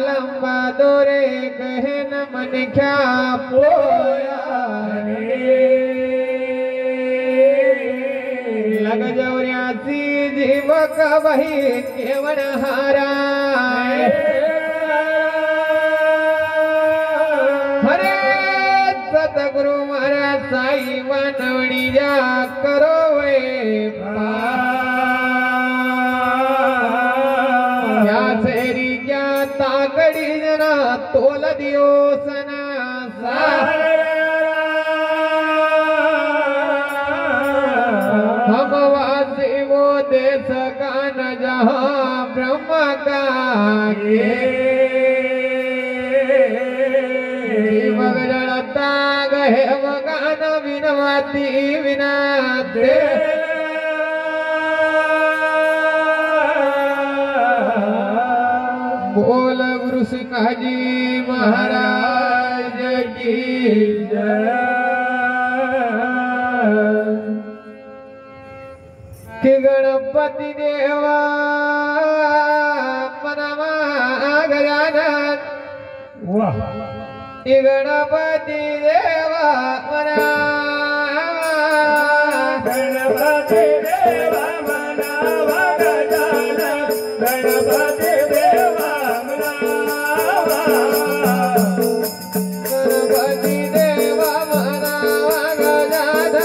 लंबा दोरे कहन मन क्या पोया लग जौर्यासी जीवक वही केवण हारा हरे सतगुरु महाराज साई वनवणी जा करो वे या सेरी क्या ताकड़ी जना तोल दियो सना हम वासी वो देश का न जहाँ ब्रह्म का जड़ता गहे मगान विनवाती विनाते बोल गुरु सिंहाजी महाराज की जय कि गणपति देवा मनमा गजानन वाह गणपति देवा मना गणपति देवा मनावा गजानन गणपति देवा मनावा गणपति देवा मनावा गजानन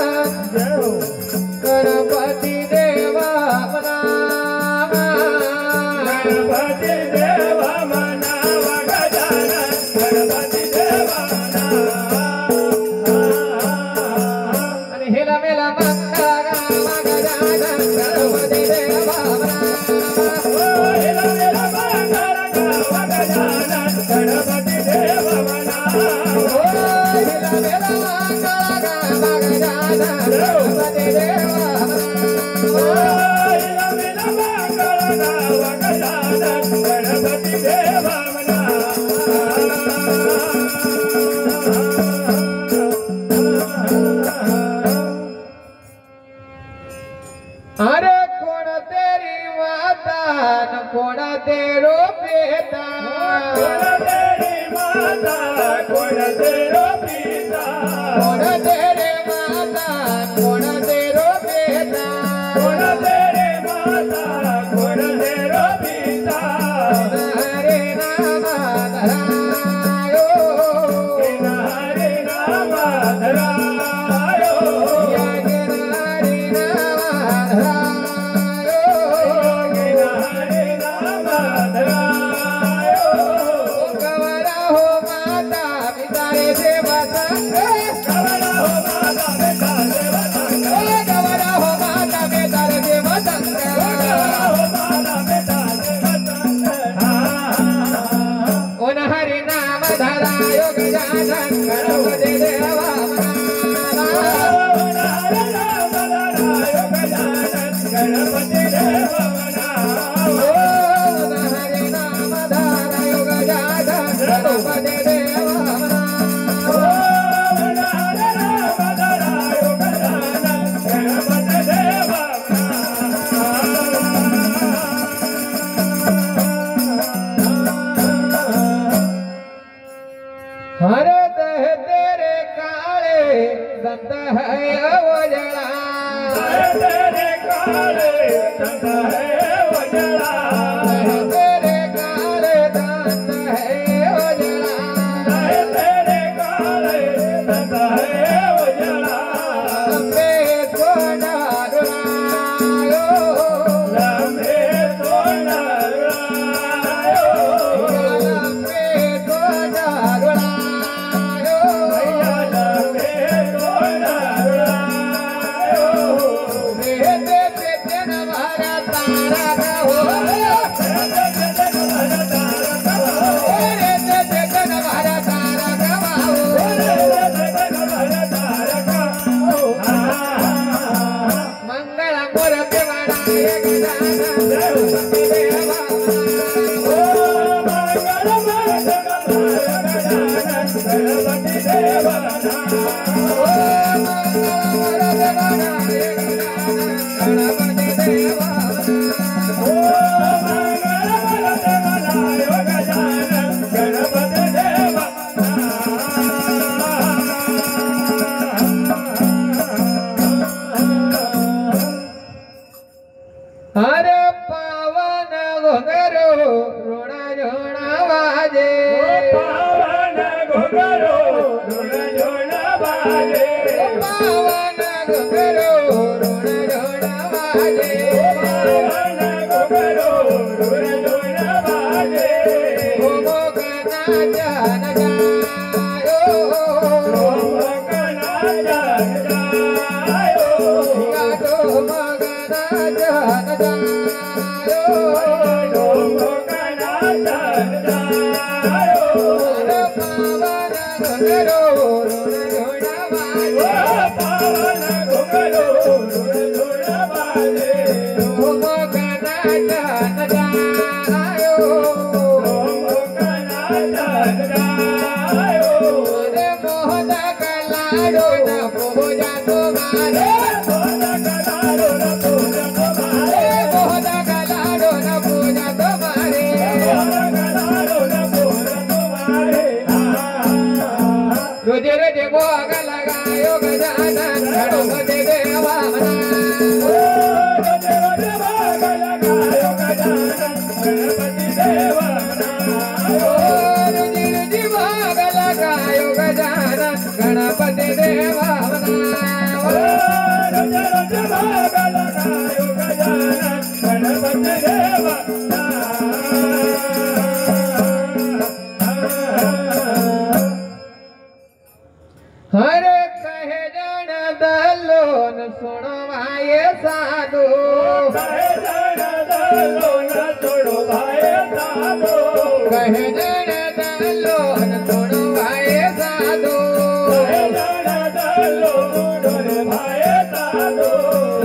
गणपति देवा मनावा गणपति देवा मनावा गजानन गणपति देवा मनावा आणि हेला मेला मंगला गावा गजानन गणपति देवा मनावा हेला मेला मंगला गावा गजानन गणपति देवा मनावा हेला मेला मंगला गावा गजानन गणपति देवा हेला मेला मंगला गावा गजानन गणपति देवा अरे कोण तेरी माता न कोण तेरो पिता कोण तेरी माता कोण तेरो पिता कोण तेरे माता कोण तेरो पिता कोण तेरे माता कोण तेरो पिता हरे नाम धरायो हरे नाम धरायो हरे नाम धरायो हरे नाम धरायो गवरा हो माता पिता रे देवा संग गवरा हो माता पिता देवा संग गवरा हो माता पिता रे देवा संग गवरा हो माता पिता देवा संग ओन हरि नाम धरायो गजानन गणपति देवा मनावा हरे नाम धरायो गजानन गणपति देवा मनावा ओन हरि नाम धरायो गजानन गणपति देवा मनावा हरे नाम धरायो गजानन गणपति देवा हरे दह तेरे काले दंत है अवजला तेरे काले दंत है वजला तेरे काले दंत है अवजला तेरे काले दंत है वजला अम्बे सोना रुलायो लंबे तो नरायो अम्बे सोना रुलायो भैया लंबे तो नरायो देते देते न भरा तारा का हो देते देते न भरा तारा का हो मंगल मूर्ति बनाए गजानन गणपति देवा गणपति देवा ओ मंगल मूर्ति बनाए गजानन अरे पावन घोघरो रोणा झोणा वाजे पावन घोघरो रोणा झोणा वाजे पावन घोघरो रोणा झोणा वाजे पावन घोघरो रोणा झोणा वाजे ओ मोगना जन जायो मोगना जन जायो गाडो मोगना जन जायो मोगना जन जायो अरे पावन घोघरो रोणा झोणा वाजे पावन घोघरो रोणा झोणा वाजे ओ मोगना जन जायो मोगना जन जायो अरे मोहदक लाडो न पूजा तुम्हारे मोहदक लाडो न पूजा तुम्हारे रोजे रोजे भोग लगायो गजानन गणपति देवा रोजी रोजी भोग लगायो गजानन गणपति देवा हरे कहे जन दलोन सुनो भाई साधु कहे जन दलोन सुनो भाई साधु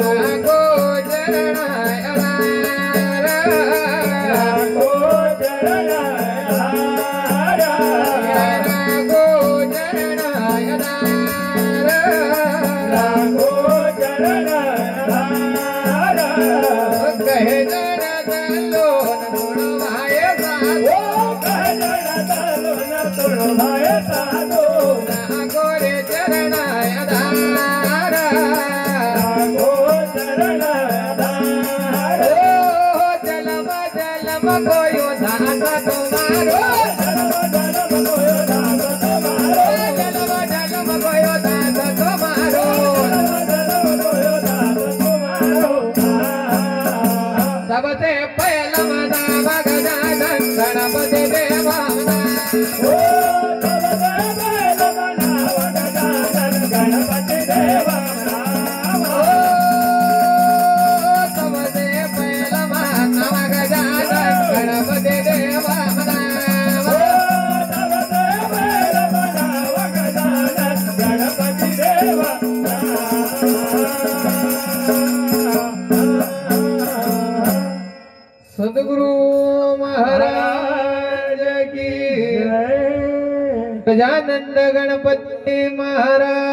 लागो चरणाय लागो चरणाय कहे जन दलोन सुनो भाई साधु लागो रे चरणाय ओ जलम जलम कोयो दास तुम्हारो जलम जलम कोयो दास तुम्हारो सबसे पहला मना गजानन गणपति देवा सबसे पहला मना गजानन गणपति देवा सदगुरु महाराज की गजानंद गणपति महाराज